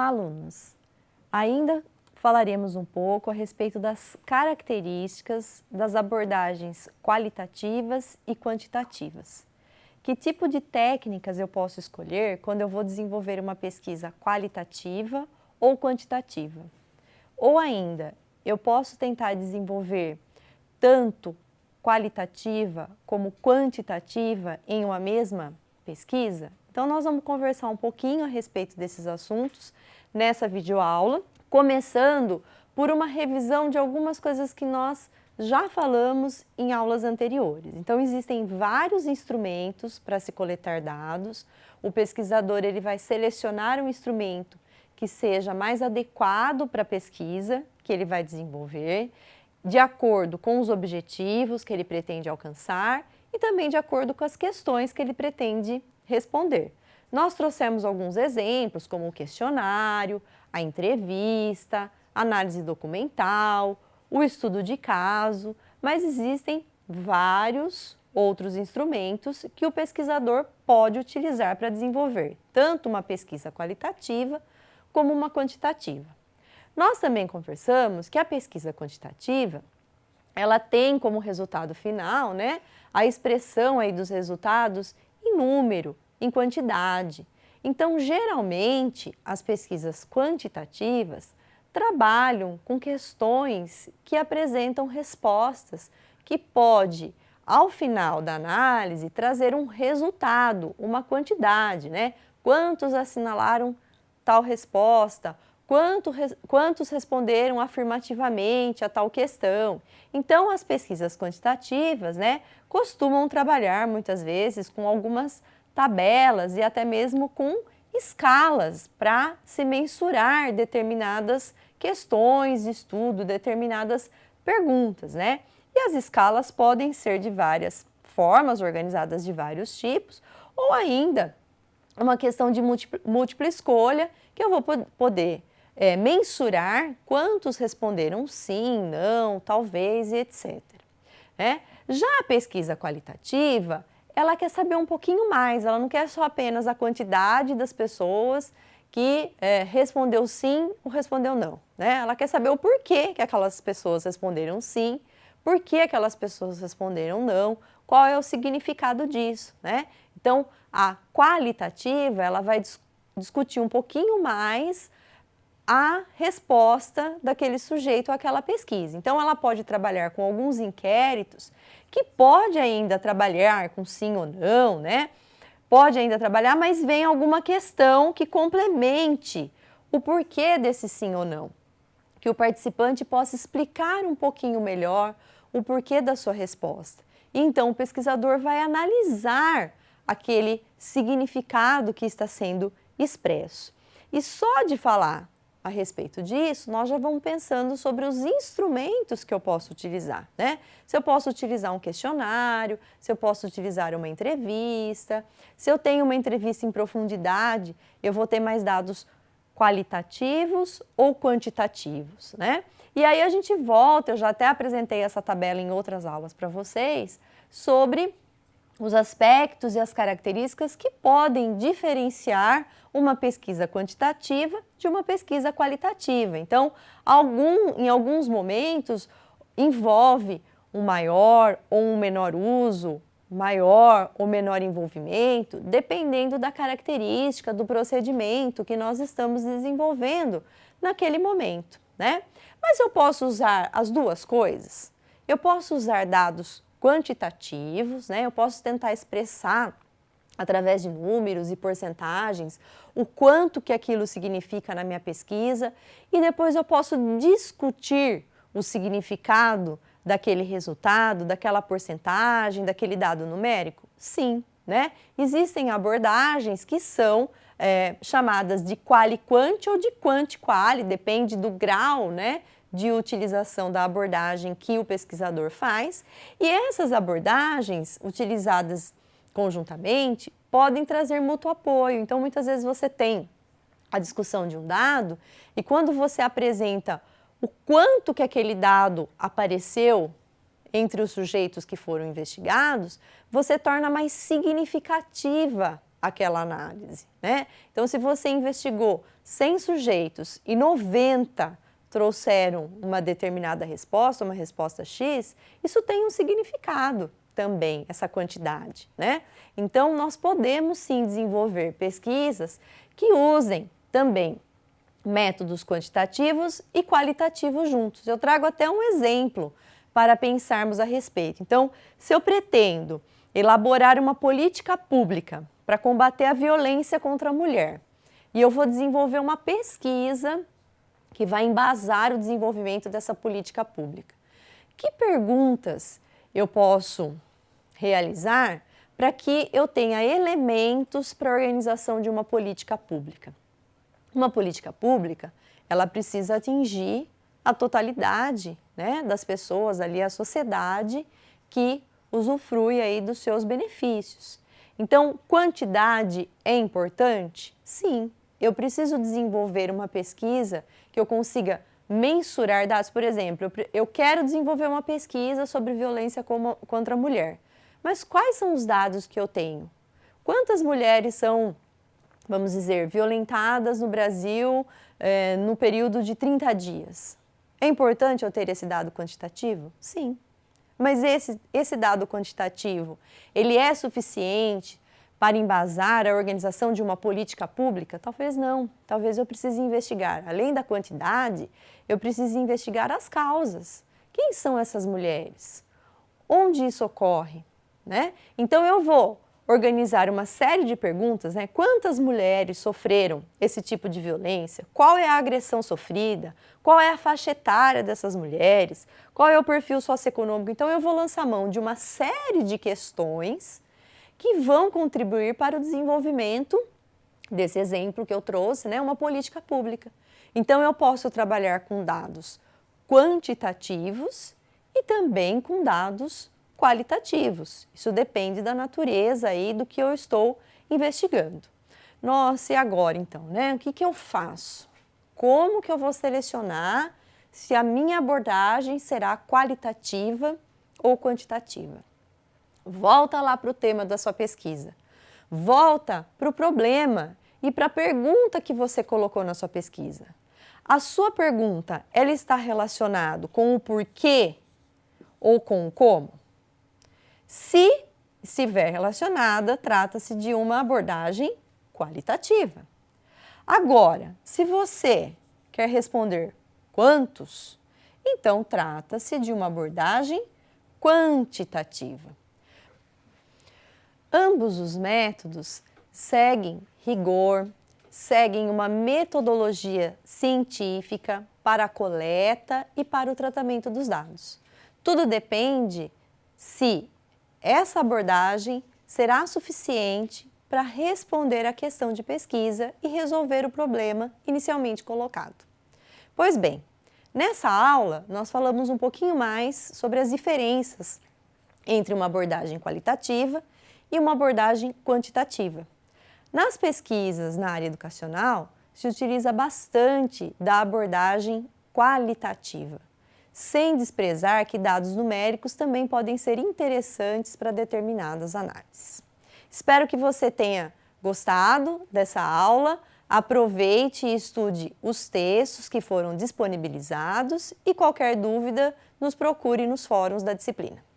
alunos! Ainda falaremos um pouco a respeito das características das abordagens qualitativas e quantitativas. Que tipo de técnicas eu posso escolher quando eu vou desenvolver uma pesquisa qualitativa ou quantitativa? Ou ainda, eu posso tentar desenvolver tanto qualitativa como quantitativa em uma mesma pesquisa? Então, nós vamos conversar um pouquinho a respeito desses assuntos nessa videoaula, começando por uma revisão de algumas coisas que nós já falamos em aulas anteriores. Então, existem vários instrumentos para se coletar dados. O pesquisador ele vai selecionar um instrumento que seja mais adequado para a pesquisa que ele vai desenvolver, de acordo com os objetivos que ele pretende alcançar e também de acordo com as questões que ele pretende responder. Nós trouxemos alguns exemplos, como o questionário, a entrevista, análise documental, o estudo de caso, mas existem vários outros instrumentos que o pesquisador pode utilizar para desenvolver tanto uma pesquisa qualitativa como uma quantitativa. Nós também conversamos que a pesquisa quantitativa, ela tem como resultado final, a expressão aí dos resultados em número, em quantidade. Então, geralmente, as pesquisas quantitativas trabalham com questões que apresentam respostas que pode, ao final da análise, trazer um resultado, uma quantidade, Quantos assinalaram tal resposta? Quantos responderam afirmativamente a tal questão? Então, as pesquisas quantitativas, costumam trabalhar muitas vezes com algumas tabelas e até mesmo com escalas para se mensurar determinadas questões de estudo, determinadas perguntas, E as escalas podem ser de várias formas, organizadas de vários tipos, ou ainda uma questão de múltipla escolha, que eu vou poder mensurar quantos responderam sim, não, talvez e etc. Já a pesquisa qualitativa, ela quer saber um pouquinho mais, ela não quer só apenas a quantidade das pessoas que respondeu sim ou respondeu não. Ela quer saber o porquê que aquelas pessoas responderam sim, por que aquelas pessoas responderam não, qual é o significado disso. Então, a qualitativa, ela vai discutir um pouquinho mais a resposta daquele sujeito àquela pesquisa. Então, ela pode trabalhar com alguns inquéritos, que pode ainda trabalhar com sim ou não, Pode ainda trabalhar, mas vem alguma questão que complemente o porquê desse sim ou não. Que o participante possa explicar um pouquinho melhor o porquê da sua resposta. E então, o pesquisador vai analisar aquele significado que está sendo expresso. E só de falar a respeito disso, nós já vamos pensando sobre os instrumentos que eu posso utilizar, Se eu posso utilizar um questionário, se eu posso utilizar uma entrevista, se eu tenho uma entrevista em profundidade, eu vou ter mais dados qualitativos ou quantitativos, E aí a gente volta, eu já até apresentei essa tabela em outras aulas para vocês, sobre os aspectos e as características que podem diferenciar uma pesquisa quantitativa de uma pesquisa qualitativa. Então, em alguns momentos, envolve um maior ou um menor uso, maior ou menor envolvimento, dependendo da característica do procedimento que nós estamos desenvolvendo naquele momento, Mas eu posso usar as duas coisas? Eu posso usar dados quantitativos, Eu posso tentar expressar através de números e porcentagens o quanto que aquilo significa na minha pesquisa e depois eu posso discutir o significado daquele resultado, daquela porcentagem, daquele dado numérico? Sim, Existem abordagens que são chamadas de quali-quant ou de quanti-quali, depende do grau, de utilização da abordagem que o pesquisador faz. E essas abordagens, utilizadas conjuntamente, podem trazer mútuo apoio. Então, muitas vezes você tem a discussão de um dado e quando você apresenta o quanto que aquele dado apareceu entre os sujeitos que foram investigados, você torna mais significativa aquela análise, né? Então, se você investigou 100 sujeitos e 90 trouxeram uma determinada resposta, uma resposta X, isso tem um significado também, essa quantidade, né? Então, nós podemos sim desenvolver pesquisas que usem também métodos quantitativos e qualitativos juntos. Eu trago até um exemplo para pensarmos a respeito. Então, se eu pretendo elaborar uma política pública para combater a violência contra a mulher, e eu vou desenvolver uma pesquisa que vai embasar o desenvolvimento dessa política pública. Que perguntas eu posso realizar para que eu tenha elementos para a organização de uma política pública? Uma política pública, ela precisa atingir a totalidade, né, das pessoas ali, a sociedade que usufrui aí dos seus benefícios. Então, quantidade é importante? Sim. Eu preciso desenvolver uma pesquisa que eu consiga mensurar dados. Por exemplo, eu quero desenvolver uma pesquisa sobre violência contra a mulher. Mas quais são os dados que eu tenho? Quantas mulheres são, vamos dizer, violentadas no Brasil no período de 30 dias? É importante eu ter esse dado quantitativo? Sim. Mas esse dado quantitativo, ele é suficiente para embasar a organização de uma política pública? Talvez não. Talvez eu precise investigar, além da quantidade, eu preciso investigar as causas. Quem são essas mulheres? Onde isso ocorre? Né? Então, eu vou organizar uma série de perguntas, né? Quantas mulheres sofreram esse tipo de violência? Qual é a agressão sofrida? Qual é a faixa etária dessas mulheres? Qual é o perfil socioeconômico? Então, eu vou lançar mão de uma série de questões que vão contribuir para o desenvolvimento desse exemplo que eu trouxe, né? Uma política pública. Então, eu posso trabalhar com dados quantitativos e também com dados qualitativos. Isso depende da natureza aí do que eu estou investigando. Nossa, e agora então, né? O que eu faço? Como que eu vou selecionar se a minha abordagem será qualitativa ou quantitativa? Volta lá para o tema da sua pesquisa. Volta para o problema e para a pergunta que você colocou na sua pesquisa. A sua pergunta, ela está relacionada com o porquê ou com o como? Se estiver relacionada, trata-se de uma abordagem qualitativa. Agora, se você quer responder quantos, então trata-se de uma abordagem quantitativa. Ambos os métodos seguem rigor, seguem uma metodologia científica para a coleta e para o tratamento dos dados. Tudo depende se essa abordagem será suficiente para responder à questão de pesquisa e resolver o problema inicialmente colocado. Pois bem, nessa aula nós falamos um pouquinho mais sobre as diferenças entre uma abordagem qualitativa e uma abordagem quantitativa. Nas pesquisas na área educacional, se utiliza bastante da abordagem qualitativa, sem desprezar que dados numéricos também podem ser interessantes para determinadas análises. Espero que você tenha gostado dessa aula, aproveite e estude os textos que foram disponibilizados e qualquer dúvida nos procure nos fóruns da disciplina.